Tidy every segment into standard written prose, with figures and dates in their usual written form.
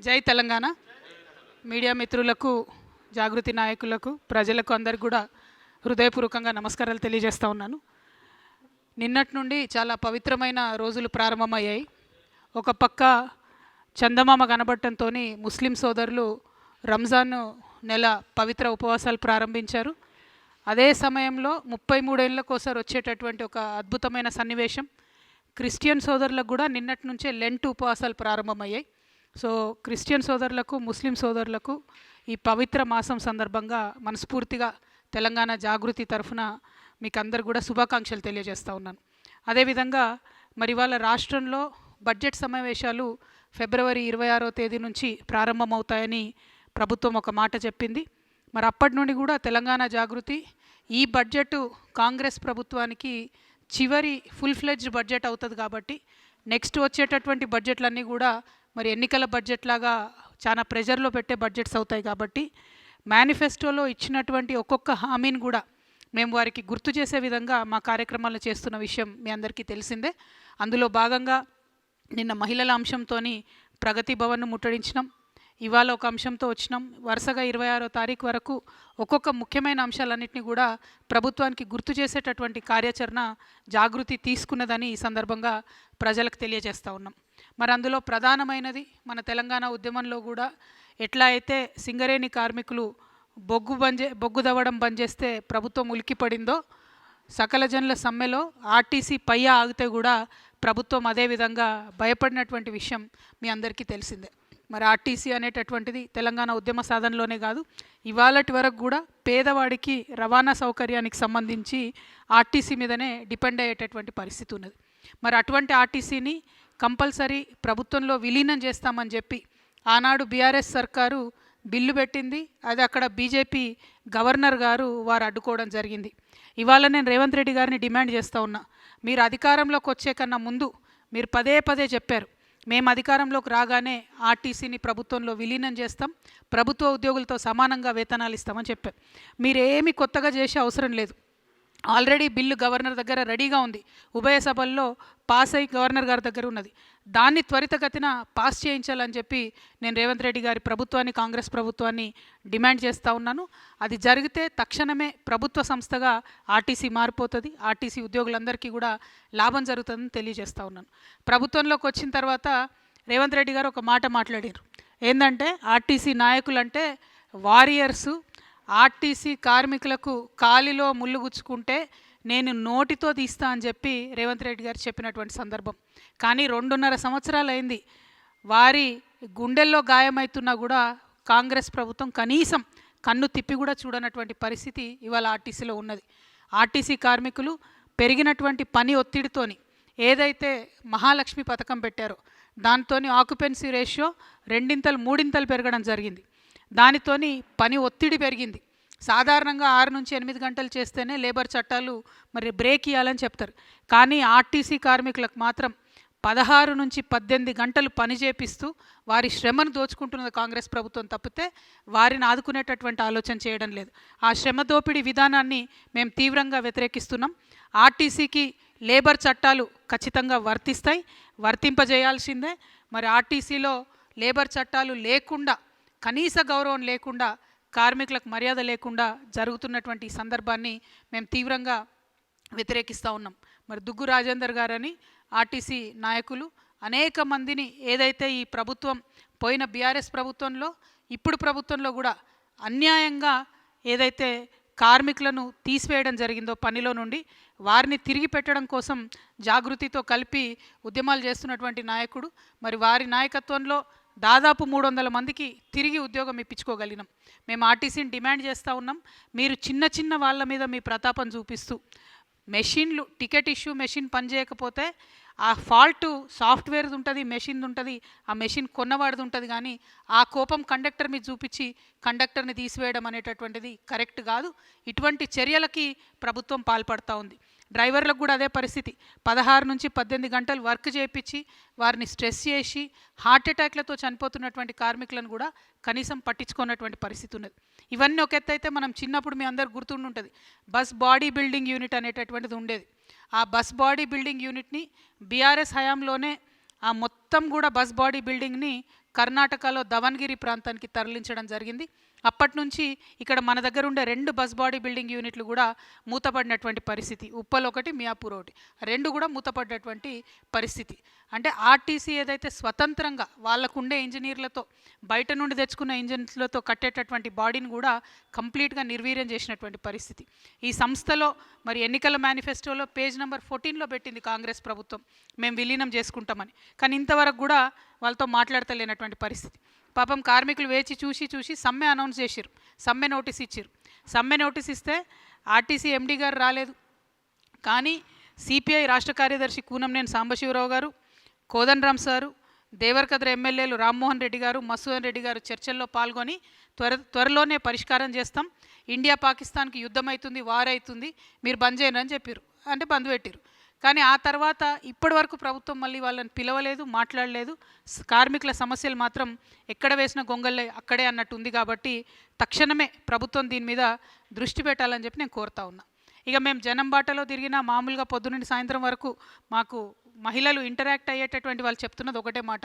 జై తెలంగాణ. మీడియా మిత్రులకు, జాగృతి నాయకులకు, ప్రజలకు అందరికీ కూడా హృదయపూర్వకంగా నమస్కారాలు తెలియజేస్తూ ఉన్నాను. నిన్నటి నుండి చాలా పవిత్రమైన రోజులు ప్రారంభమయ్యాయి. ఒక పక్క చందమామ కనబడటంతో ముస్లిం సోదరులు రంజాన్ నెల పవిత్ర ఉపవాసాలు ప్రారంభించారు. అదే సమయంలో 33 ఏళ్ళకోసారి వచ్చేటటువంటి ఒక అద్భుతమైన సన్నివేశం, క్రిస్టియన్ సోదరులకు కూడా నిన్నటి నుంచే లెంట్ ఉపవాసాలు ప్రారంభమయ్యాయి. సో క్రిస్టియన్ సోదరులకు, ముస్లిం సోదరులకు ఈ పవిత్ర మాసం సందర్భంగా మనస్ఫూర్తిగా తెలంగాణ జాగృతి తరఫున మీకు అందరు కూడా శుభాకాంక్షలు తెలియజేస్తూ ఉన్నాను. అదేవిధంగా మరి ఇవాళ రాష్ట్రంలో బడ్జెట్ సమావేశాలు ఫిబ్రవరి 26వ తేదీ నుంచి ప్రారంభమవుతాయని ప్రభుత్వం ఒక మాట చెప్పింది. మరి అప్పటి నుండి కూడా తెలంగాణ జాగృతి ఈ బడ్జెట్ కాంగ్రెస్ ప్రభుత్వానికి చివరి ఫుల్ ఫ్లెడ్జ్డ్ బడ్జెట్ అవుతుంది కాబట్టి నెక్స్ట్ వచ్చేటటువంటి బడ్జెట్లన్నీ కూడా మరి ఎన్నికల బడ్జెట్ లాగా చాలా ప్రెజర్లో పెట్టే బడ్జెట్స్ అవుతాయి కాబట్టి మేనిఫెస్టోలో ఇచ్చినటువంటి ఒక్కొక్క హామీని కూడా మేము వారికి గుర్తు చేసే విధంగా మా కార్యక్రమాలు చేస్తున్న విషయం మీ అందరికీ తెలిసిందే. అందులో భాగంగా నిన్న మహిళల అంశంతో ప్రగతి భవన్ను ముట్టడించినాం. ఇవాళ ఒక అంశంతో వచ్చినాం. వరుసగా 26వ తారీఖు వరకు ఒక్కొక్క ముఖ్యమైన అంశాలన్నింటినీ కూడా ప్రభుత్వానికి గుర్తు చేసేటటువంటి కార్యాచరణ జాగృతి తీసుకున్నదని ఈ సందర్భంగా ప్రజలకు తెలియజేస్తూ ఉన్నాం. మరి అందులో ప్రధానమైనది మన తెలంగాణ ఉద్యమంలో కూడా ఎట్లా అయితే సింగరేణి కార్మికులు బొగ్గు దవ్వడం బంద్ చేస్తే ప్రభుత్వం ఉలిక్కిపడిందో, సకల జనుల సమ్మెలో ఆర్టీసీ పయ్య ఆగితే కూడా ప్రభుత్వం అదేవిధంగా భయపడినటువంటి విషయం మీ అందరికీ తెలిసిందే. మరి ఆర్టీసీ అనేటటువంటిది తెలంగాణ ఉద్యమ సాధనలోనే కాదు, ఇవాళటి వరకు కూడా పేదవాడికి రవాణా సౌకర్యానికి సంబంధించి ఆర్టీసీ మీదనే డిపెండ్ అయ్యేటటువంటి పరిస్థితి ఉన్నది. మరి అటువంటి ఆర్టీసీని కంపల్సరీ ప్రభుత్వంలో విలీనం చేస్తామని చెప్పి ఆనాడు బీఆర్ఎస్ సర్కారు బిల్లు పెట్టింది. అది అక్కడ బీజేపీ గవర్నర్ గారు వారు అడ్డుకోవడం జరిగింది. ఇవాళ నేను రేవంత్ రెడ్డి గారిని డిమాండ్ చేస్తూ ఉన్నా, మీరు అధికారంలోకి వచ్చే కన్నా ముందు మీరు పదే పదే చెప్పారు, మేము అధికారంలోకి రాగానే ఆర్టీసీని ప్రభుత్వంలో విలీనం చేస్తాం, ప్రభుత్వ ఉద్యోగులతో సమానంగా వేతనాలు ఇస్తామని చెప్పారు. మీరేమీ కొత్తగా చేసే అవసరం లేదు. ఆల్రెడీ బిల్లు గవర్నర్ దగ్గర రెడీగా ఉంది, ఉభయ సభల్లో పాస్ అయ్యి గవర్నర్ గారి దగ్గర ఉన్నది. దాన్ని త్వరితగతిన పాస్ చేయించాలని చెప్పి నేను రేవంత్ రెడ్డి గారి ప్రభుత్వాన్ని, కాంగ్రెస్ ప్రభుత్వాన్ని డిమాండ్ చేస్తూ ఉన్నాను. అది జరిగితే తక్షణమే ప్రభుత్వ సంస్థగా ఆర్టీసీ మారిపోతుంది, ఆర్టీసీ ఉద్యోగులందరికీ కూడా లాభం జరుగుతుందని తెలియజేస్తూ ఉన్నాను. ప్రభుత్వంలోకి వచ్చిన తర్వాత రేవంత్ రెడ్డి గారు ఒక మాట మాట్లాడారు. ఏంటంటే ఆర్టీసీ నాయకులంటే వారియర్సు, ఆర్టీసీ కార్మికులకు కాలిలో ముళ్ళు గుచ్చుకుంటే నేను నోటితో తీస్తా అని చెప్పి రేవంత్ రెడ్డి గారు చెప్పినటువంటి సందర్భం. కానీ 2.5 సంవత్సరాలు అయింది, వారి గుండెల్లో గాయమవుతున్నా కూడా కాంగ్రెస్ ప్రభుత్వం కనీసం కన్ను తిప్పి కూడా చూడనటువంటి పరిస్థితి ఇవాళ ఆర్టీసీలో ఉన్నది. ఆర్టీసీ కార్మికులు పెరిగినటువంటి పని ఒత్తిడితోని ఏదైతే మహాలక్ష్మి పథకం పెట్టారో దాంతో ఆక్యుపెన్సీ రేషియో 2-3 పెరగడం జరిగింది. దానితోని పని ఒత్తిడి పెరిగింది. సాధారణంగా 6 నుంచి 8 గంటలు చేస్తేనే లేబర్ చట్టాలు మరి బ్రేక్ ఇవ్వాలని చెప్తారు. కానీ ఆర్టీసీ కార్మికులకు మాత్రం 16 నుంచి 18 గంటలు పని చేపిస్తూ వారి శ్రమను దోచుకుంటున్నది కాంగ్రెస్ ప్రభుత్వం తప్పితే వారిని ఆదుకునేటటువంటి ఆలోచన చేయడం లేదు. ఆ శ్రమ దోపిడీ విధానాన్ని మేము తీవ్రంగా వ్యతిరేకిస్తున్నాం. ఆర్టీసీకి లేబర్ చట్టాలు ఖచ్చితంగా వర్తిస్తాయి, వర్తింపజేయాల్సిందే. మరి ఆర్టీసీలో లేబర్ చట్టాలు లేకుండా, కనీస గౌరవం లేకుండా, కార్మికులకు మర్యాద లేకుండా జరుగుతున్నటువంటి సందర్భాన్ని మేము తీవ్రంగా వ్యతిరేకిస్తూ ఉన్నాం. మరి దుగ్గు రాజేందర్ గారని ఆర్టీసీ నాయకులు అనేక మందిని ఏదైతే ఈ ప్రభుత్వం పోయిన బీఆర్ఎస్ ప్రభుత్వంలో, ఇప్పుడు ప్రభుత్వంలో కూడా అన్యాయంగా ఏదైతే కార్మికులను తీసివేయడం జరిగిందో పనిలో నుండి, వారిని తిరిగి పెట్టడం కోసం జాగృతితో కలిపి ఉద్యమాలు చేస్తున్నటువంటి నాయకుడు. మరి వారి నాయకత్వంలో దాదాపు 300 మందికి తిరిగి ఉద్యోగం ఇప్పించుకోగలిగినాం. మేము ఆర్టీసీని డిమాండ్ చేస్తూ ఉన్నాం, మీరు చిన్న చిన్న వాళ్ళ మీద మీ ప్రతాపం చూపిస్తూ మెషిన్లు టికెట్ ఇష్యూ మెషిన్ పనిచేయకపోతే ఆ ఫాల్ట్ సాఫ్ట్వేర్ ఉంటుంది, మెషిన్ ఉంటుంది, ఆ మెషిన్ కొన్నవాడిది ఉంటుంది. కానీ ఆ కోపం కండక్టర్ మీద చూపించి కండక్టర్ని తీసివేయడం అనేటటువంటిది కరెక్ట్ కాదు. ఇటువంటి చర్యలకి ప్రభుత్వం పాల్పడుతూ ఉంది. డ్రైవర్లకు కూడా అదే పరిస్థితి. 16 నుంచి 18 గంటలు వర్క్ చేయించి వారిని స్ట్రెస్ చేసి హార్ట్ అటాక్లతో చనిపోతున్నటువంటి కార్మికులను కూడా కనీసం పట్టించుకున్నటువంటి పరిస్థితి ఉన్నది. ఇవన్నీ ఒక ఎత్తు అయితే, మనం చిన్నప్పుడు మీ అందరు గుర్తుండి ఉంటుంది, బస్ బాడీ బిల్డింగ్ యూనిట్ అనేటటువంటిది ఉండేది. ఆ బస్ బాడీ బిల్డింగ్ యూనిట్ని బీఆర్ఎస్ హయాంలోనే ఆ మొత్తం కూడా బస్ బాడీ బిల్డింగ్ని కర్ణాటకలో దవన్గిరి ప్రాంతానికి తరలించడం జరిగింది. అప్పటి నుంచి ఇక్కడ మన దగ్గర ఉండే 2 బస్ బాడీ బిల్డింగ్ యూనిట్లు కూడా మూతపడినటువంటి పరిస్థితి. ఉప్పల్ ఒకటి, మియాపూర్ ఒకటి, 2 కూడా మూతపడినటువంటి పరిస్థితి. అంటే ఆర్టీసీ ఏదైతే స్వతంత్రంగా వాళ్ళకుండే ఇంజనీర్లతో బయట నుండి తెచ్చుకున్న ఇంజనీర్లతో కట్టేటటువంటి బాడీని కూడా కంప్లీట్గా నిర్వీర్యం చేసినటువంటి పరిస్థితి. ఈ సంస్థలో మరి ఎన్నికల మేనిఫెస్టోలో పేజ్ నెంబర్ 14లో పెట్టింది కాంగ్రెస్ ప్రభుత్వం మేము విలీనం చేసుకుంటామని. కానీ ఇంతవరకు కూడా వాళ్ళతో మాట్లాడతలేనటువంటి పరిస్థితి. పాపం కార్మికులు వేచి చూసి సమ్మె అనౌన్స్ చేసిరు, సమ్మె నోటీస్ ఇచ్చారు. సమ్మె నోటీస్ ఇస్తే ఆర్టీసీ ఎండీ గారు రాలేదు. కానీ సిపిఐ రాష్ట్ర కార్యదర్శి కూనంనేని సాంబశివరావు గారు, కోదండరామ్ సారు, దేవరకద్ర ఎమ్మెల్యేలు రామ్మోహన్ రెడ్డి గారు, మసూదన్ రెడ్డి గారు చర్చల్లో పాల్గొని త్వరలోనే పరిష్కారం చేస్తాం, ఇండియా పాకిస్తాన్కి యుద్ధం అవుతుంది, వార్ అవుతుంది, మీరు బంద్ చేయను అని చెప్పారు. అంటే బంద్ పెట్టారు. కానీ ఆ తర్వాత ఇప్పటి వరకు ప్రభుత్వం మళ్ళీ వాళ్ళని పిలవలేదు, మాట్లాడలేదు. కార్మికుల సమస్యలు మాత్రం ఎక్కడ వేసిన గొంగళ్ళే అక్కడే అన్నట్టు ఉంది. కాబట్టి తక్షణమే ప్రభుత్వం దీని మీద దృష్టి పెట్టాలని చెప్పి నేను కోరుతా ఉన్నా. ఇక మేము జనం బాటలో తిరిగిన మామూలుగా పొద్దునుండి సాయంత్రం వరకు మాకు మహిళలు ఇంటరాక్ట్ అయ్యేటటువంటి వాళ్ళు చెప్తున్నది ఒకటే మాట,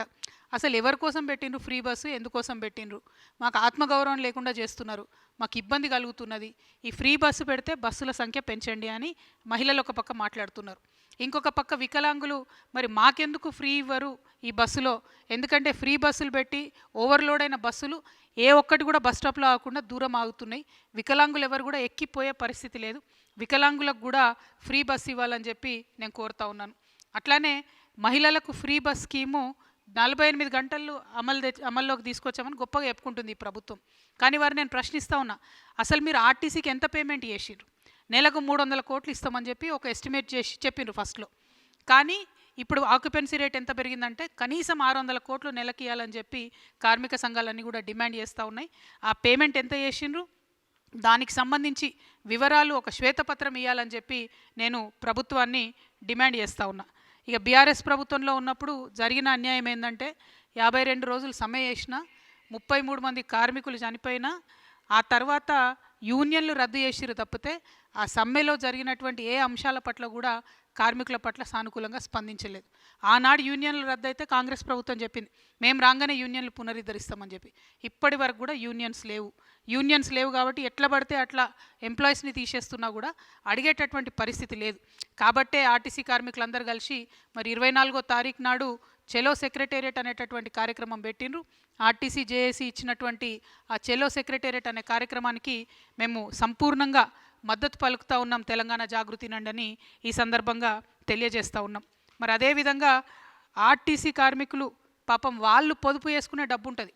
అసలు ఎవరి కోసం పెట్టిండ్రు ఫ్రీ బస్సు, ఎందుకోసం పెట్టిండ్రు, మాకు ఆత్మగౌరవం లేకుండా చేస్తున్నారు, మాకు ఇబ్బంది కలుగుతున్నది, ఈ ఫ్రీ బస్సు పెడితే బస్సుల సంఖ్య పెంచండి అని మహిళలు ఒక పక్క మాట్లాడుతున్నారు. ఇంకొక పక్క వికలాంగులు మరి మాకెందుకు ఫ్రీ ఇవ్వరు ఈ బస్సులో, ఎందుకంటే ఫ్రీ బస్సులు పెట్టి ఓవర్లోడ్ అయిన బస్సులు ఏ ఒక్కటి కూడా బస్ స్టాప్లో ఆగకుండా దూరం ఆగుతున్నాయి, వికలాంగులు ఎవరు కూడా ఎక్కిపోయే పరిస్థితి లేదు, వికలాంగులకు కూడా ఫ్రీ బస్ ఇవ్వాలని చెప్పి నేను కోరుతా ఉన్నాను. అట్లానే మహిళలకు ఫ్రీ బస్ స్కీము 48 గంటలు అమల్లోకి తీసుకొచ్చామని గొప్పగా చెప్పుకుంటుంది ఈ ప్రభుత్వం. కానీ వారు నేను ప్రశ్నిస్తూ ఉన్నా, అసలు మీరు ఆర్టీసీకి ఎంత పేమెంట్ చేసిర్రు? నెలకు 300 కోట్లు ఇస్తామని చెప్పి ఒక ఎస్టిమేట్ చేసి చెప్పిండ్రు ఫస్ట్లో. కానీ ఇప్పుడు ఆక్యుపెన్సీ రేట్ ఎంత పెరిగిందంటే కనీసం 600 కోట్లు నెలకి ఇవ్వాలని చెప్పి కార్మిక సంఘాలన్నీ కూడా డిమాండ్ చేస్తూ ఉన్నాయి. ఆ పేమెంట్ ఎంత చేసిండ్రు, దానికి సంబంధించి వివరాలు ఒక శ్వేతపత్రం ఇవ్వాలని చెప్పి నేను ప్రభుత్వాన్ని డిమాండ్ చేస్తూ ఉన్నా. ఇక బీఆర్ఎస్ ప్రభుత్వంలో ఉన్నప్పుడు జరిగిన అన్యాయం ఏంటంటే 52 రోజులు సమ్మె చేసిన, 33 మంది కార్మికులు చనిపోయినా ఆ తర్వాత యూనియన్లు రద్దు చేసిరు తప్పితే ఆ సమ్మెలో జరిగినటువంటి ఏ అంశాల పట్ల కూడా కార్మికుల పట్ల సానుకూలంగా స్పందించలేదు. ఆనాడు యూనియన్లు రద్దు అయితే కాంగ్రెస్ ప్రభుత్వం చెప్పింది మేము రాగానే యూనియన్లు పునరుద్ధరిస్తామని చెప్పి. ఇప్పటి వరకు కూడా యూనియన్స్ లేవు కాబట్టి ఎట్లా పడితే అట్లా ఎంప్లాయీస్ని తీసేస్తున్నా కూడా అడిగేటటువంటి పరిస్థితి లేదు. కాబట్టే ఆర్టీసీ కార్మికులందరూ కలిసి మరి 24వ తారీఖు నాడు చెలో సెక్రటేరియట్ అనేటటువంటి కార్యక్రమం పెట్టిండ్రు. ఆర్టీసీ జేఏసీ ఇచ్చినటువంటి ఆ చెలో సెక్రటేరియట్ అనే కార్యక్రమానికి మేము సంపూర్ణంగా మద్దతు పలుకుతూ ఉన్నాం, తెలంగాణ జాగృతి నండని ఈ సందర్భంగా తెలియజేస్తూ ఉన్నాం. మరి అదేవిధంగా ఆర్టీసీ కార్మికులు పాపం వాళ్ళు పొదుపు చేసుకునే డబ్బు ఉంటుంది,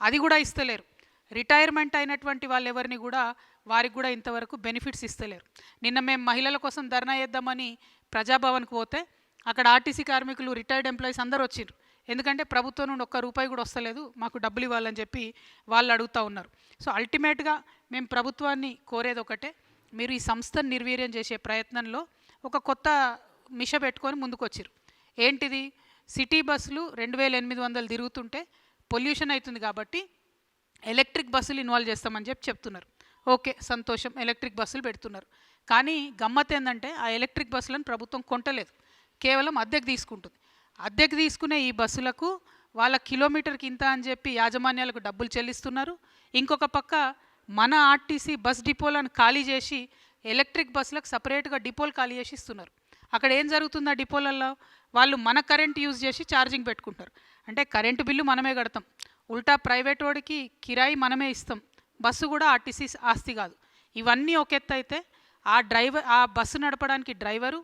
అది కూడా ఇస్తలేరు. రిటైర్మెంట్ అయినటువంటి వాళ్ళు ఎవరిని కూడా వారికి కూడా ఇంతవరకు బెనిఫిట్స్ ఇస్తలేరు. నిన్న మేము మహిళల కోసం ధర్నా చేద్దామని ప్రజాభవన్కి పోతే అక్కడ ఆర్టీసీ కార్మికులు రిటైర్డ్ ఎంప్లాయీస్ అందరూ వచ్చిండ్రు. ఎందుకంటే ప్రభుత్వం నుండి ఒక్క రూపాయి కూడా వస్తలేదు, మాకు డబ్బులు ఇవ్వాలని చెప్పి వాళ్ళు అడుగుతూ ఉన్నారు. సో అల్టిమేట్గా మేము ప్రభుత్వాన్ని కోరేది ఒకటే, మీరు ఈ సంస్థను నిర్వీర్యం చేసే ప్రయత్నంలో ఒక కొత్త మిష పెట్టుకొని ముందుకు వచ్చారు. ఏంటిది, సిటీ బస్సులు 2800 తిరుగుతుంటే పొల్యూషన్ అవుతుంది కాబట్టి ఎలక్ట్రిక్ బస్సులు ఇన్వాల్వ్ చేస్తామని చెప్పి చెప్తున్నారు. ఓకే, సంతోషం, ఎలక్ట్రిక్ బస్సులు పెడుతున్నారు. కానీ గమ్మత్ ఏంటంటే ఆ ఎలక్ట్రిక్ బస్సులను ప్రభుత్వం కొంటలేదు, కేవలం అద్దెకు తీసుకుంటుంది. అద్దెకు తీసుకునే ఈ బస్సులకు వాళ్ళ కిలోమీటర్కి ఇంత అని చెప్పి యాజమాన్యాలకు డబ్బులు చెల్లిస్తున్నారు. ఇంకొక పక్క మన ఆర్టీసీ బస్ డిపోలను ఖాళీ చేసి ఎలక్ట్రిక్ బస్సులకు సపరేట్గా డిపోలు ఖాళీ చేసి ఇస్తున్నారు. అక్కడ ఏం జరుగుతుంది, ఆ డిపోలలో వాళ్ళు మన కరెంట్ యూజ్ చేసి ఛార్జింగ్ పెట్టుకుంటారు. అంటే కరెంటు బిల్లు మనమే కడతాం, ఉల్టా ప్రైవేట్ వాడికి కిరాయి మనమే ఇస్తాం, బస్సు కూడా ఆర్టీసీ ఆస్తి కాదు. ఇవన్నీ ఒక ఎత్తు అయితే ఆ బస్సు నడపడానికి డ్రైవరు,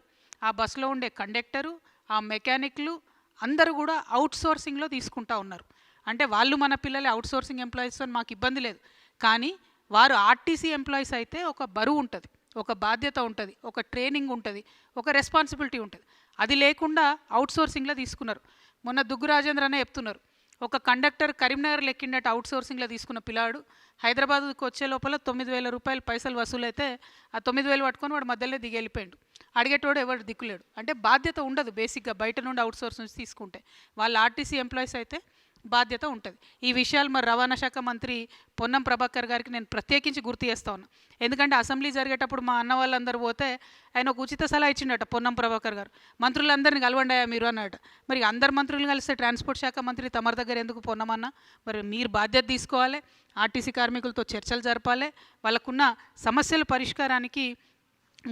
ఆ బస్సులో ఉండే కండక్టరు, ఆ మెకానిక్లు అందరూ కూడా అవుట్సోర్సింగ్లో తీసుకుంటా ఉన్నారు. అంటే వాళ్ళు మన పిల్లలే, అవుట్సోర్సింగ్ ఎంప్లాయీస్తో మాకు ఇబ్బంది లేదు. కానీ వారు ఆర్టీసీ ఎంప్లాయీస్ అయితే ఒక బరువు ఉంటుంది, ఒక బాధ్యత ఉంటుంది, ఒక ట్రైనింగ్ ఉంటుంది, ఒక రెస్పాన్సిబిలిటీ ఉంటుంది. అది లేకుండా అవుట్సోర్సింగ్లో తీసుకున్నారు. మొన్న దుగ్గు రాజేంద్ర అనే చెప్తున్నారు, ఒక కండక్టర్ కరీంనగర్ లెక్కిండట అవుట్సోర్సింగ్లో తీసుకున్న పిల్లాడు హైదరాబాద్కి వచ్చే లోపల 9,000 రూపాయలు పైసలు వసూలైతే ఆ 9,000 పట్టుకొని వాడు మధ్యలో దిగి వెళ్ళిపోయాడు. అడిగేటోడు ఎవరు దిక్కులేడు. అంటే బాధ్యత ఉండదు బేసిక్గా, బయట నుండి అవుట్సోర్స్ నుంచి తీసుకుంటే. వాళ్ళ ఆర్టీసీ ఎంప్లాయీస్ అయితే బాధ్యత ఉంటుంది. ఈ విషయాలు మరి రవాణా శాఖ మంత్రి పొన్నం ప్రభాకర్ గారికి నేను ప్రత్యేకించి గుర్తు చేస్తా ఉన్నా. ఎందుకంటే అసెంబ్లీ జరిగేటప్పుడు మా అన్న వాళ్ళందరూ పోతే ఆయన ఒక ఉచిత సలహా ఇచ్చిండట పొన్నం ప్రభాకర్ గారు, మంత్రులందరినీ కలవండాయా మీరు అన్నట. మరి అందరు మంత్రులు కలిస్తే ట్రాన్స్పోర్ట్ శాఖ మంత్రి తమరి దగ్గర ఎందుకు పొన్నమన్నా? మరి మీరు బాధ్యత తీసుకోవాలి, ఆర్టీసీ కార్మికులతో చర్చలు జరపాలి, వాళ్ళకున్న సమస్యల పరిష్కారానికి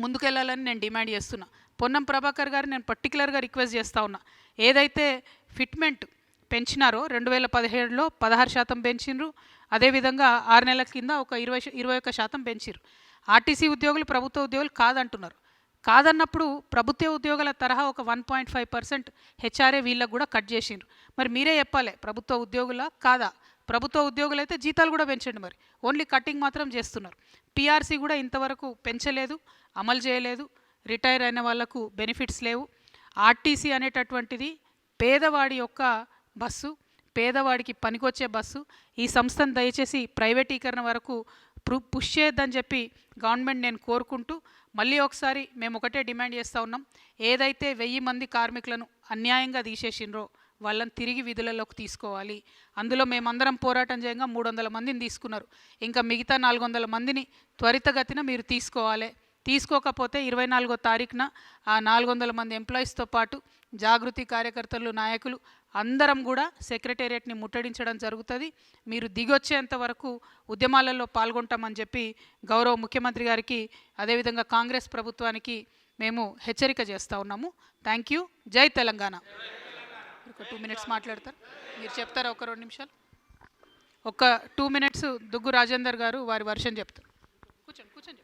ముందుకెళ్ళాలని నేను డిమాండ్ చేస్తున్నా. పొన్నం ప్రభాకర్ గారు నేను పర్టికులర్గా రిక్వెస్ట్ చేస్తూ ఉన్నా, ఏదైతే ఫిట్మెంట్ పెంచినారో 2017లో 16% పెంచినారు, అదేవిధంగా 6 నెలల కింద ఒక 21% పెంచారు. ఆర్టీసీ ఉద్యోగులు ప్రభుత్వ ఉద్యోగులు కాదంటున్నారు. కాదన్నప్పుడు ప్రభుత్వ ఉద్యోగుల తరహా ఒక 1.5% హెచ్ఆర్ఏ వీళ్ళకు కూడా కట్ చేసిండ్రు. మరి మీరే చెప్పాలి, ప్రభుత్వ ఉద్యోగుల కాదా? ప్రభుత్వ ఉద్యోగులు అయితే జీతాలు కూడా పెంచండి, మరి ఓన్లీ కట్టింగ్ మాత్రం చేస్తున్నారు. పిఆర్సీ కూడా ఇంతవరకు పెంచలేదు, అమలు చేయలేదు. రిటైర్ అయిన వాళ్లకు బెనిఫిట్స్ లేవు. ఆర్టీసీ అనేటటువంటిది పేదవాడి యొక్క బస్సు, పేదవాడికి పనికొచ్చే బస్సు. ఈ సంస్థను దయచేసి ప్రైవేటీకరణ వరకు పుష్ చేయొద్దని చెప్పి గవర్నమెంట్ నేను కోరుకుంటూ, మళ్ళీ ఒకసారి మేము ఒకటే డిమాండ్ చేస్తూ ఉన్నాం, ఏదైతే 1000 మంది కార్మికులను అన్యాయంగా తీసేసిండ్రో వాళ్ళని తిరిగి విధులలోకి తీసుకోవాలి. అందులో మేమందరం పోరాటం చేయంగా 300 మందిని తీసుకున్నారు, ఇంకా మిగతా 400 మందిని త్వరితగతిన మీరు తీసుకోవాలి. తీసుకోకపోతే 24వ తారీఖున ఆ 400 మంది ఎంప్లాయీస్తో పాటు జాగృతి కార్యకర్తలు, నాయకులు అందరం కూడా సెక్రటేరియట్ని ముట్టడించడం జరుగుతుంది. మీరు దిగొచ్చేంత వరకు ఉద్యమాలలో పాల్గొంటామని చెప్పి గౌరవ ముఖ్యమంత్రి గారికి, అదేవిధంగా కాంగ్రెస్ ప్రభుత్వానికి మేము హెచ్చరిక చేస్తూ ఉన్నాము. Thank you. జై తెలంగాణ. ఒక 2 మినిట్స్ మాట్లాడతారు, మీరు చెప్తారా? ఒక 2 నిమిషాలు, ఒక 2 మినిట్స్ దుగ్గు రాజేందర్ గారు వారి వర్షన్ చెప్తారు. కూర్చోండి కూర్చోండి.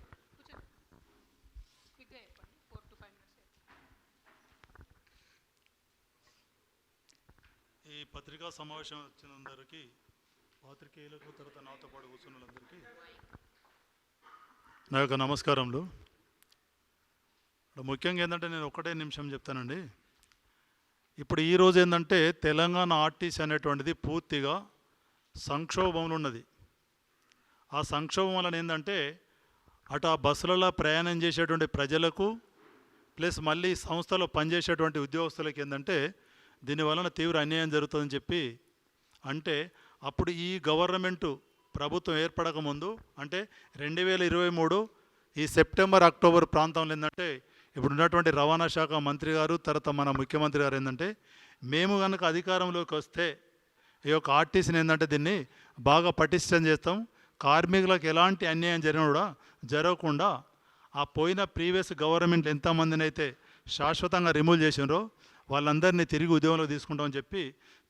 ఈ పత్రికా సమావేశం వచ్చినందరికీ, పాత్రికేయులకు, తర్వాత నాతో పాటు కూర్చున్న వాళ్ళందరికీ నా యొక్క నమస్కారములు. ముఖ్యంగా ఏంటంటే నేను ఒకటే నిమిషం చెప్తానండి. ఇప్పుడు ఈరోజు ఏంటంటే తెలంగాణ ఆర్టీసీ అనేటువంటిది పూర్తిగా సంక్షోభంలో ఉన్నది. ఆ సంక్షోభం వలన ఏంటంటే అటు ఆ బస్సులలో ప్రయాణం చేసేటువంటి ప్రజలకు ప్లస్ మళ్ళీ సంస్థలో పనిచేసేటువంటి ఉద్యోగస్తులకి ఏంటంటే దీనివలన తీవ్ర అన్యాయం జరుగుతుందని చెప్పి, అంటే అప్పుడు ఈ గవర్నమెంటు ప్రభుత్వం ఏర్పడకముందు అంటే 2023 ఈ సెప్టెంబర్ అక్టోబర్ ప్రాంతంలో ఏంటంటే ఇప్పుడు ఉన్నటువంటి రవాణా శాఖ మంత్రి గారు, తర్వాత మన ముఖ్యమంత్రి గారు ఏంటంటే మేము కనుక అధికారంలోకి వస్తే ఈ యొక్క ఆర్టీసీని ఏంటంటే దీన్ని బాగా పటిష్టం చేస్తాం, కార్మికులకు ఎలాంటి అన్యాయం జరగకుండా ఆ పోయిన ప్రీవియస్ గవర్నమెంట్ ఎంతమందిని అయితే శాశ్వతంగా రిమూవ్ చేసినారో వాళ్ళందరినీ తిరిగి ఉద్యోగంలో తీసుకుంటామని చెప్పి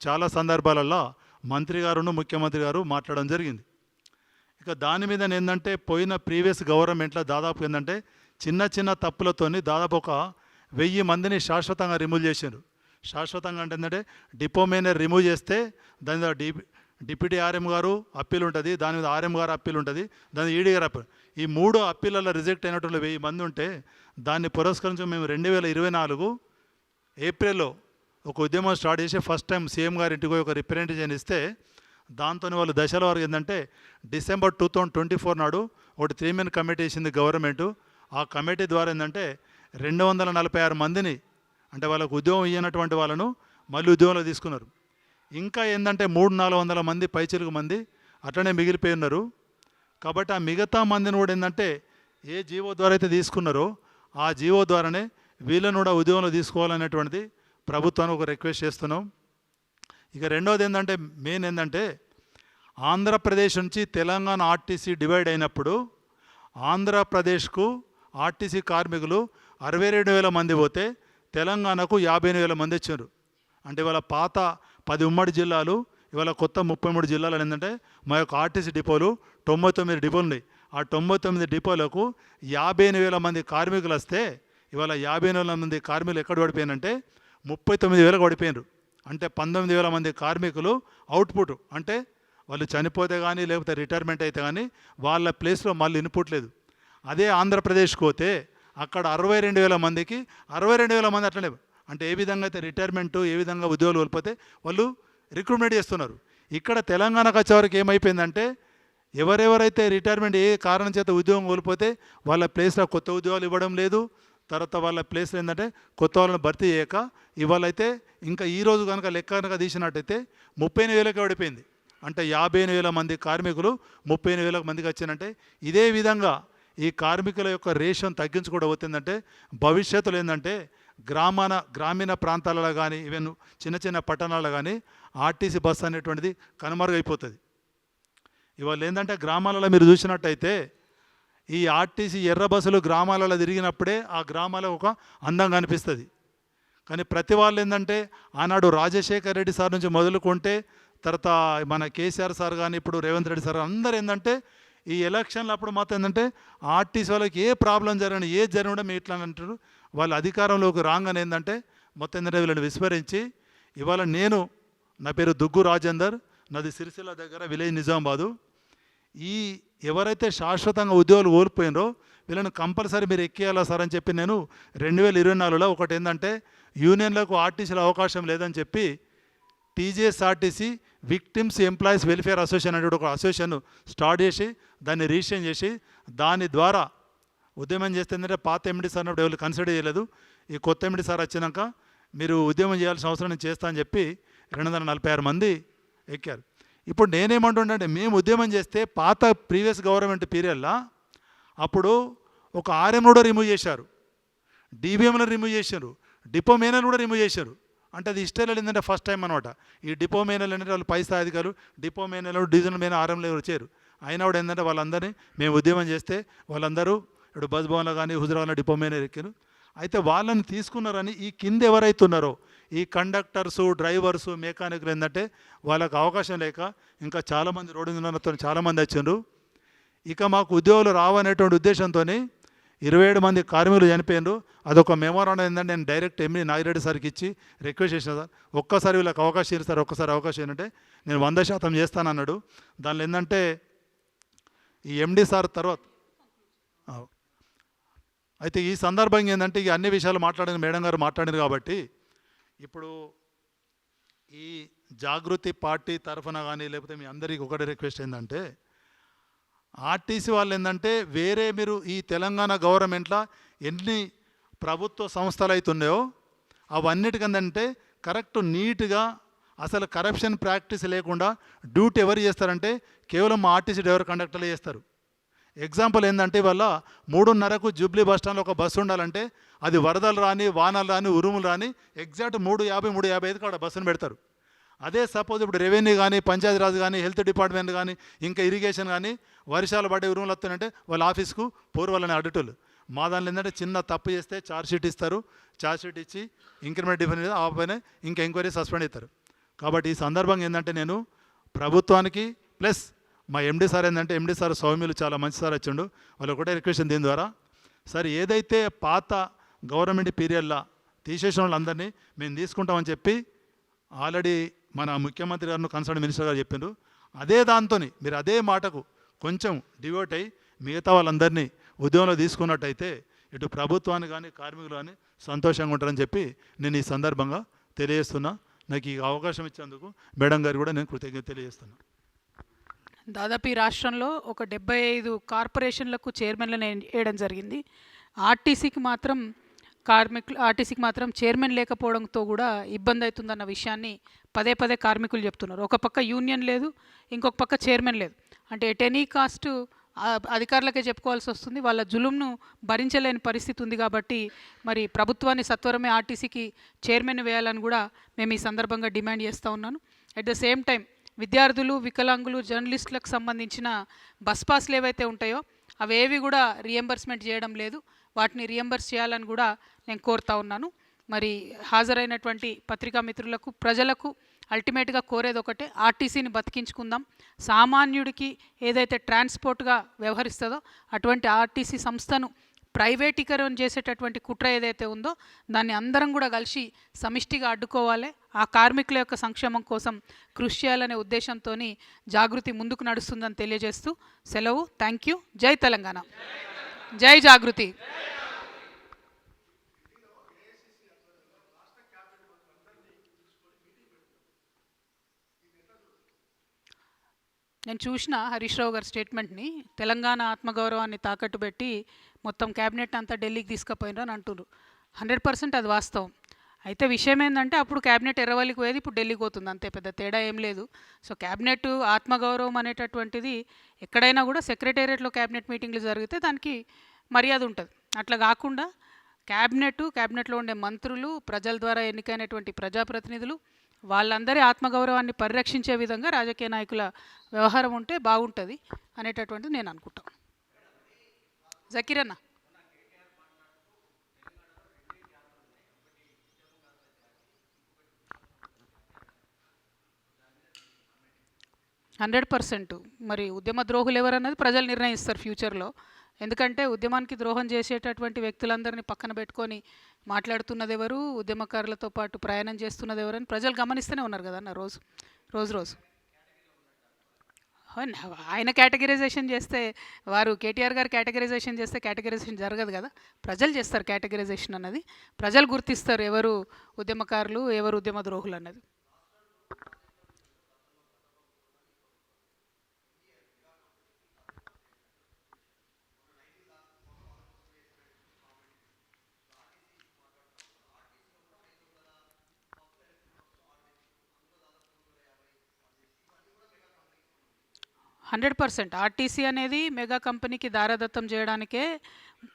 చాలా సందర్భాలలో మంత్రి గారును ముఖ్యమంత్రి గారు మాట్లాడడం జరిగింది. ఇక దాని మీద ఏంటంటే పోయిన ప్రీవియస్ గవర్నమెంట్లో దాదాపు ఏంటంటే చిన్న చిన్న తప్పులతోని దాదాపు ఒక 1000 మందిని శాశ్వతంగా రిమూవ్ చేశారు. శాశ్వతంగా అంటే ఏంటంటే డిపో మేనేజర్ రిమూవ్ చేస్తే దాని మీద డిప్యూటీ ఆర్ఎం గారు అప్పీల్ ఉంటుంది, దాని మీద ఆర్ఎం గారు అప్పీల్ ఉంటుంది, దాని ఈడీ గారు అప్పీల్. ఈ 3 అప్పీలలో రిజెక్ట్ అయినటువంటి 1000 మంది ఉంటే దాన్ని పురస్కరించి మేము 2024 ఏప్రిల్లో ఒక ఉద్యమం స్టార్ట్ చేసి ఫస్ట్ టైం సీఎం గారి ఇంటికి ఒక రిప్రజెంటేషన్ ఇస్తే దాంతో వాళ్ళు దశల వరకు ఏంటంటే డిసెంబర్ 2024 నాడు ఒకటి 3 మెన్ కమిటీ వేసింది గవర్నమెంటు. ఆ కమిటీ ద్వారా ఏంటంటే 246 మందిని అంటే వాళ్ళకు ఉద్యోగం ఇవ్వనటువంటి వాళ్ళను మళ్ళీ ఉద్యోగంలో తీసుకున్నారు. ఇంకా ఏంటంటే 300-400 మంది పైచిలుకు మంది అట్లనే మిగిలిపోయి ఉన్నారు. కాబట్టి ఆ మిగతా మందిని కూడా ఏంటంటే ఏ జీవో ద్వారా అయితే తీసుకున్నారో ఆ జీవో ద్వారానే వీళ్ళను కూడా ఉద్యోగంలో తీసుకోవాలనేటువంటిది ప్రభుత్వానికి ఒక రిక్వెస్ట్ చేస్తున్నాం. ఇక రెండోది ఏంటంటే మెయిన్ ఏంటంటే ఆంధ్రప్రదేశ్ నుంచి తెలంగాణ ఆర్టీసీ డివైడ్ అయినప్పుడు ఆంధ్రప్రదేశ్కు ఆర్టీసీ కార్మికులు 62,000 మంది పోతే తెలంగాణకు 58,000 మంది వచ్చారు. అంటే ఇవాళ పాత 10 ఉమ్మడి జిల్లాలు, ఇవాళ కొత్త 33 జిల్లాలు ఏంటంటే మా యొక్క ఆర్టీసీ డిపోలు 99 డిపోలు ఉన్నాయి. ఆ 99 డిపోలకు 58,000 మంది కార్మికులు వస్తే ఇవాళ 58,000 మంది కార్మికులు ఎక్కడ పడిపోయినంటే 39,000 పడిపోయినారు. అంటే 19,000 మంది కార్మికులు అవుట్పుట్, అంటే వాళ్ళు చనిపోతే కానీ లేకపోతే రిటైర్మెంట్ అయితే కానీ వాళ్ళ ప్లేస్లో మళ్ళీ ఇన్పుట్ లేదు. అదే ఆంధ్రప్రదేశ్కి పోతే అక్కడ 62,000 మందికి 62,000 మంది అట్లనే, అంటే ఏ విధంగా అయితే రిటైర్మెంటు ఏ విధంగా ఉద్యోగాలు కోల్పోతే వాళ్ళు రిక్రూట్మెంట్ చేస్తున్నారు. ఇక్కడ తెలంగాణకు వచ్చేవరకు ఏమైపోయిందంటే ఎవరెవరైతే రిటైర్మెంట్ ఏ కారణం చేత ఉద్యోగం కోల్పోతే వాళ్ళ ప్లేస్లో కొత్త ఉద్యోగాలు ఇవ్వడం లేదు, తర్వాత వాళ్ళ ప్లేస్లో ఏంటంటే కొత్త వాళ్ళని భర్తీ చేయక ఇవాళ అయితే ఇంకా ఈరోజు కనుక లెక్క కనుక తీసినట్టయితే 38,000కి పడిపోయింది. అంటే 58,000 మంది కార్మికులు 38,000 మందికి వచ్చిందంటే ఇదే విధంగా ఈ కార్మికుల యొక్క రేషన్ తగ్గించుకోవడం అవుతుందంటే భవిష్యత్తులో ఏంటంటే గ్రామీణ ప్రాంతాలలో కానీ ఈవెన్ చిన్న చిన్న పట్టణాలలో కానీ ఆర్టీసీ బస్సు అనేటువంటిది కనుమరుగైపోతుంది. ఇవాళ ఏంటంటే గ్రామాలలో మీరు చూసినట్టయితే ఈ ఆర్టీసీ ఎర్ర బస్సులు గ్రామాలలో తిరిగినప్పుడే ఆ గ్రామాలకు ఒక అందంగా అనిపిస్తుంది. కానీ ప్రతి వాళ్ళు ఏంటంటే ఆనాడు రాజశేఖర్ రెడ్డి సార్ నుంచి మొదలుకుంటే తర్వాత మన కేసీఆర్ సార్ కానీ ఇప్పుడు రేవంత్ రెడ్డి సార్ అందరూ ఏంటంటే ఈ ఎలక్షన్లు అప్పుడు మాత్రం ఏంటంటే ఆర్టీసీ వాళ్ళకి ఏ ప్రాబ్లం జరిగినా ఏది జరిగినా మేము ఇట్లా అంటారు. వాళ్ళ అధికారంలోకి రాగానే ఏంటంటే మొత్తం ఏంటంటే వీళ్ళని విస్మరించి ఇవాళ నా పేరు దుగ్గు రాజేందర్, నాది సిరిసిల్ల దగ్గర విలేజ్ నిజామాబాదు. ఈ ఎవరైతే శాశ్వతంగా ఉద్యోగాలు కోల్పోయినరో వీళ్ళని కంపల్సరీ మీరు ఎక్కేయాలా సార్ అని చెప్పి నేను 2024లో ఒకటి ఏంటంటే యూనియన్లకు ఆర్టీసీలో అవకాశం లేదని చెప్పి TGSRTC victims employees welfare association అనే ఒక అసోసియేషన్ స్టార్ట్ చేసి దాన్ని రిజిస్ట్రేషన్ చేసి దాని ద్వారా ఉద్యమం చేస్తే ఏంటంటే పాత ఎండి సార్ అన్నప్పుడు ఎవరు కన్సిడర్ చేయలేదు. ఈ కొత్త ఎండి సార్ వచ్చినాక మీరు ఉద్యమం చేయాల్సిన అవసరం నేను చేస్తా అని చెప్పి 246 మంది ఎక్కారు. ఇప్పుడు నేనేమంటుండే మేము ఉద్యమం చేస్తే పాత ప్రీవియస్ గవర్నమెంట్ పీరియడ్లో అప్పుడు ఒక ఆర్ఎం కూడా రిమూవ్ చేశారు, డీబీఎంలో రిమూవ్ చేశారు, డిపో మేనల్ కూడా రిమూవ్ చేశారు. అంటే అది ఇష్టం ఏంటంటే ఫస్ట్ టైం అనమాట. ఈ డిపో మేనల్ అంటే వాళ్ళు పై స్థాయి అధికారులు డిపో మేనల్ డివిజనల్ మేనల్ ఆర్ఎంలో వచ్చారు. అయినా కూడా ఏంటంటే వాళ్ళందరినీ మేము ఉద్యమం చేస్తే వాళ్ళందరూ ఇప్పుడు బస్ భవన్లో కానీ హుజరాబాద్లో డిపో మేనల్ ఎక్కారు. అయితే వాళ్ళని తీసుకున్నారని ఈ కింద ఎవరైతున్నారో ఈ కండక్టర్సు డ్రైవర్సు మెకానికులు ఏంటంటే వాళ్ళకు అవకాశం లేక ఇంకా చాలామంది రోడ్డు మీద చాలామంది వచ్చిండ్రు. ఇక మాకు ఉద్యోగులు రావనేటువంటి ఉద్దేశంతో 27 మంది కార్మికులు చనిపోయినారు. అదొక మెమోరాండం ఏంటంటే నేను డైరెక్ట్ ఎంఈ నాగిరెడ్డి సార్కి ఇచ్చి రిక్వెస్ట్ చేసిన సార్ ఒక్కసారి వీళ్ళకి అవకాశం ఇస్తారు, ఒక్కసారి అవకాశం ఏంటంటే నేను 100% చేస్తానన్నాడు. దానిలో ఏంటంటే ఈ ఎండి సార్ తర్వాత అయితే ఈ సందర్భంగా ఏంటంటే ఈ అన్ని విషయాలు మాట్లాడిన మేడం గారు మాట్లాడారు కాబట్టి ఇప్పుడు ఈ జాగృతి పార్టీ తరఫున కానీ లేకపోతే మీ అందరికీ ఒకటి రిక్వెస్ట్ ఏంటంటే ఆర్టీసీ వాళ్ళు ఏంటంటే వేరే మీరు ఈ తెలంగాణ గవర్నమెంట్లో ఎన్ని ప్రభుత్వ సంస్థలు అవుతున్నాయో అవన్నిటికంటే కరెక్ట్ నీట్గా అసలు కరప్షన్ ప్రాక్టీస్ లేకుండా డ్యూటీ ఎవరు చేస్తారంటే కేవలం మా ఆర్టీసీ డ్రైవర్ కండక్టర్లే చేస్తారు. ఎగ్జాంపుల్ ఏంటంటే ఇవాళ 3:30కు జూబ్లీ బస్ స్టాండ్లో ఒక బస్సు ఉండాలంటే అది వరదలు రాని వానలు రాని ఉరుములు రాని ఎగ్జాక్ట్ 3:50 3:55కి అక్కడ బస్సును పెడతారు. అదే సపోజ్ ఇప్పుడు రెవెన్యూ కానీ పంచాయతీరాజ్ కానీ హెల్త్ డిపార్ట్మెంట్ కానీ ఇంకా ఇరిగేషన్ కానీ వర్షాలు పడే ఉరుములు వస్తాయంటే వాళ్ళ ఆఫీస్కు వాళ్ళని అడ్డటోళ్ళు. మా దానిలో ఏంటంటే చిన్న తప్పు చేస్తే ఛార్జ్షీట్ ఇస్తారు, ఛార్జ్షీట్ ఇచ్చి ఇంక్రిమెంట్ డిఫరెన్స్ ఆపైనా ఇంకా ఎంక్వైరీ సస్పెండ్ అవుతారు. కాబట్టి ఈ సందర్భంగా ఏంటంటే నేను ప్రభుత్వానికి ప్లస్ మా ఎండి సార్ ఏంటంటే ఎండి సార్ సౌమ్యులు చాలా మంచి సార్ వచ్చిండు. వాళ్ళు ఒకటే రిక్వెస్ట్ దీని ద్వారా సార్ ఏదైతే పాత గవర్నమెంట్ పీరియడ్లో తీసేసిన వాళ్ళందరినీ మేము తీసుకుంటామని చెప్పి ఆల్రెడీ మన ముఖ్యమంత్రి గారు కన్సర్న్ మినిస్టర్ గారు చెప్పిండ్రు. అదే దాంతో మీరు అదే మాటకు కొంచెం డివోట్ అయ్యి మిగతా వాళ్ళందరినీ ఉద్యోగంలో తీసుకున్నట్టయితే ఇటు ప్రభుత్వాన్ని కానీ కార్మికులు కానీ సంతోషంగా ఉంటారని చెప్పి నేను ఈ సందర్భంగా తెలియజేస్తున్నా. నాకు ఈ అవకాశం ఇచ్చేందుకు మేడం గారు కూడా నేను కృతజ్ఞత తెలియజేస్తున్నాను. దాదాపు ఈ రాష్ట్రంలో ఒక 75 కార్పొరేషన్లకు చైర్మన్లను వేయడం జరిగింది. ఆర్టీసీకి మాత్రం చైర్మన్ లేకపోవడంతో కూడా ఇబ్బంది అవుతుందన్న విషయాన్ని పదే పదే కార్మికులు చెప్తున్నారు. ఒక పక్క యూనియన్ లేదు, ఇంకొక పక్క చైర్మన్ లేదు. అంటే ఎట్ ఎనీ కాస్ట్ అధికారులకే చెప్పుకోవాల్సి వస్తుంది. వాళ్ళ జులుంను భరించలేని పరిస్థితి ఉంది. కాబట్టి మరి ప్రభుత్వాన్ని సత్వరమే ఆర్టీసీకి చైర్మన్ వేయాలని కూడా మేము ఈ సందర్భంగా డిమాండ్ చేస్తూ ఉన్నాను. అట్ ద సేమ్ టైం విద్యార్థులు, వికలాంగులు, జర్నలిస్టులకు సంబంధించిన బస్ పాస్లు ఏవైతే ఉంటాయో అవేవి కూడా రియంబర్స్మెంట్ చేయడం లేదు. వాటిని రియంబర్స్ చేయాలని కూడా నేను కోరుతా ఉన్నాను. మరి హాజరైనటువంటి పత్రికా మిత్రులకు, ప్రజలకు అల్టిమేట్గా కోరేది ఒకటే, ఆర్టీసీని బతికించుకుందాం. సామాన్యుడికి ఏదైతే ట్రాన్స్పోర్ట్గా వ్యవహరిస్తుందో అటువంటి ఆర్టీసీ సంస్థను ప్రైవేటీకరణ చేసేటటువంటి కుట్ర ఏదైతే ఉందో దాన్ని అందరం కూడా కలిసి సమిష్టిగా అడ్డుకోవాలి. ఆ కార్మికుల యొక్క సంక్షేమం కోసం కృషి చేయాలనే ఉద్దేశంతో జాగృతి ముందుకు నడుస్తుందని తెలియజేస్తూ సెలవు. Thank you. జై తెలంగాణ, జై జాగృతి. నేను చూసిన హరీష్ రావు గారి స్టేట్మెంట్ని, తెలంగాణ ఆత్మగౌరవాన్ని తాకట్టు పెట్టి మొత్తం క్యాబినెట్ అంతా ఢిల్లీకి తీసుకుపోయినరు అని అంటున్నారు. 100% అది వాస్తవం. అయితే విషయం ఏంటంటే అప్పుడు క్యాబినెట్ ఎర్రవల్లికి పోయేది, ఇప్పుడు ఢిల్లీకి పోతుంది, అంతే, పెద్ద తేడా ఏం లేదు. సో క్యాబినెట్ ఆత్మగౌరవం అనేటటువంటిది ఎక్కడైనా కూడా సెక్రటేరియట్లో క్యాబినెట్ మీటింగ్లు జరిగితే దానికి మర్యాద ఉంటుంది. అట్లా కాకుండా క్యాబినెట్లో ఉండే మంత్రులు, ప్రజల ద్వారా ఎన్నికైనటువంటి ప్రజాప్రతినిధులు, వాళ్ళందరి ఆత్మగౌరవాన్ని పరిరక్షించే విధంగా రాజకీయ నాయకుల వ్యవహారం ఉంటే బాగుంటుంది అనేటటువంటిది నేను అనుకుంటాను. జకీర్ అన్న, 100%. మరి ఉద్యమ ద్రోహులు ఎవరన్నది ప్రజలు నిర్ణయిస్తారు ఫ్యూచర్లో. ఎందుకంటే ఉద్యమానికి ద్రోహం చేసేటటువంటి వ్యక్తులందరినీ పక్కన పెట్టుకొని మాట్లాడుతున్నది ఎవరు, ఉద్యమకారులతో పాటు ప్రయాణం చేస్తున్నది ఎవరని ప్రజలు గమనిస్తూనే ఉన్నారు కదన్న రోజు. ఆయన కేటగిరైజేషన్ చేస్తే, వారు కేటీఆర్ గారు కేటగిరైజేషన్ చేస్తే కేటగిరైజేషన్ జరగదు కదా. ప్రజలు చేస్తారు కేటగిరైజేషన్ అన్నది. ప్రజలు గుర్తిస్తారు ఎవరు ఉద్యమకారులు, ఎవరు ఉద్యమ ద్రోహులు అన్నది. ఆర్టీసీ అనేది మెగా కంపెనీకి దారాదత్తం చేయడానికే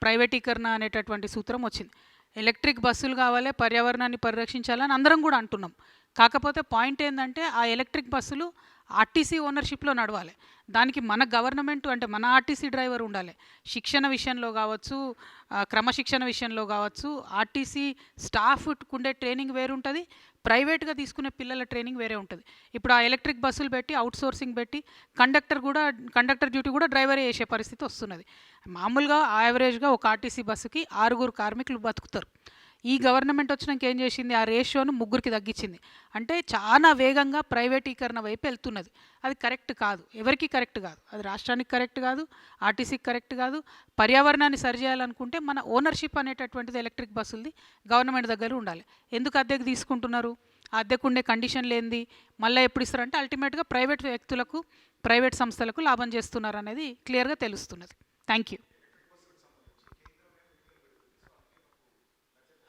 ప్రైవేటీకరణ అనేటటువంటి సూత్రం వచ్చింది. ఎలక్ట్రిక్ బస్సులు కావాలి, పర్యావరణాన్ని పరిరక్షించాలని అందరం కూడా అంటున్నాం. కాకపోతే పాయింట్ ఏంటంటే ఆ ఎలక్ట్రిక్ బస్సులు ఆర్టీసీ ఓనర్షిప్లో నడవాలి. దానికి మన గవర్నమెంట్ అంటే మన ఆర్టీసీ డ్రైవర్ ఉండాలి. శిక్షణ విషయంలో కావచ్చు, క్రమశిక్షణ విషయంలో కావచ్చు, ఆర్టీసీ స్టాఫ్కు ఉండే ట్రైనింగ్ వేరు ఉంటుంది, ప్రైవేట్గా తీసుకునే పిల్లల ట్రైనింగ్ వేరే ఉంటుంది. ఇప్పుడు ఆ ఎలక్ట్రిక్ బస్సులు పెట్టి అవుట్సోర్సింగ్ పెట్టి కండక్టర్ డ్యూటీ కూడా డ్రైవరే చేసే పరిస్థితి వస్తున్నది. మామూలుగా యావరేజ్గా ఒక ఆర్టీసీ బస్సుకి 6 కార్మికులు బతుకుతారు. ఈ గవర్నమెంట్ వచ్చినాక ఏం చేసింది, ఆ రేషియోను 3కి తగ్గించింది. అంటే చాలా వేగంగా ప్రైవేటీకరణ వైపు వెళ్తున్నది. అది కరెక్ట్ కాదు, ఎవరికి కరెక్ట్ కాదు. అది రాష్ట్రానికి కరెక్ట్ కాదు, ఆర్టీసీకి కరెక్ట్ కాదు. పర్యావరణాన్ని సరిచేయాలనుకుంటే మన ఓనర్షిప్ అనేటటువంటిది ఎలక్ట్రిక్ బస్సులది గవర్నమెంట్ దగ్గర ఉండాలి. ఎందుకు అద్దెకు తీసుకుంటున్నారు? ఆ అద్దెకు ఉండే కండిషన్లు ఏంది, మళ్ళీ ఎప్పుడు ఇస్తారంటే అల్టిమేట్గా ప్రైవేట్ వ్యక్తులకు, ప్రైవేట్ సంస్థలకు లాభం చేస్తున్నారు అనేది క్లియర్గా తెలుస్తున్నది. Thank you.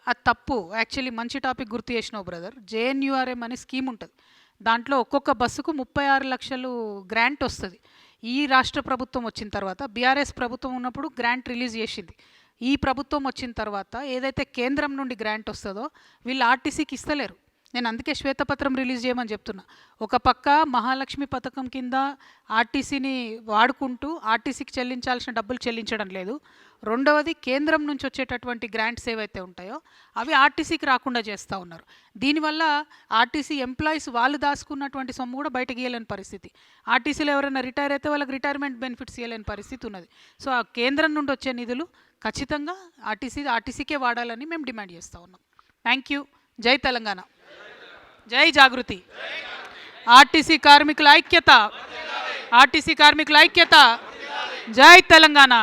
అది తప్పు. యాక్చువల్లీ మంచి టాపిక్ గుర్తు చేసినావు బ్రదర్. జేఎన్యూఆర్ఎం అనే స్కీమ్ ఉంటుంది. దాంట్లో ఒక్కొక్క బస్సుకు 36 లక్షలు గ్రాంట్ వస్తుంది. ఈ రాష్ట్ర ప్రభుత్వం వచ్చిన తర్వాత, బీఆర్ఎస్ ప్రభుత్వం ఉన్నప్పుడు గ్రాంట్ రిలీజ్ చేసింది. ఈ ప్రభుత్వం వచ్చిన తర్వాత ఏదైతే కేంద్రం నుండి గ్రాంట్ వస్తుందో వీళ్ళు ఆర్టీసీకి ఇస్తలేరు. నేను అందుకే శ్వేతపత్రం రిలీజ్ చేయమని చెప్తున్నా. ఒక పక్క మహాలక్ష్మి పథకం కింద ఆర్టీసీని వాడుకుంటూ ఆర్టీసీకి చెల్లించాల్సిన డబ్బులు చెల్లించడం లేదు. రెండవది, కేంద్రం నుంచి వచ్చేటటువంటి గ్రాంట్స్ ఏవైతే ఉంటాయో అవి ఆర్టీసీకి రాకుండా చేస్తూ ఉన్నారు. దీనివల్ల ఆర్టీసీ ఎంప్లాయీస్ వాళ్ళు దాచుకున్నటువంటి సొమ్ము కూడా బయటకు ఇవ్వలేని పరిస్థితి. ఆర్టీసీలో ఎవరైనా రిటైర్ అయితే వాళ్ళకి రిటైర్మెంట్ బెనిఫిట్స్ ఇవ్వలేని పరిస్థితి ఉన్నది. సో ఆ కేంద్రం నుండి వచ్చే నిధులు ఖచ్చితంగా ఆర్టీసీకే వాడాలని మేము డిమాండ్ చేస్తూ ఉన్నాం. Thank you. జై తెలంగాణ, జై జాగృతి. ఆర్టీసీ కార్మికుల ఐక్యత, ఆర్టీసీ కార్మికుల ఐక్యత. జై తెలంగాణ.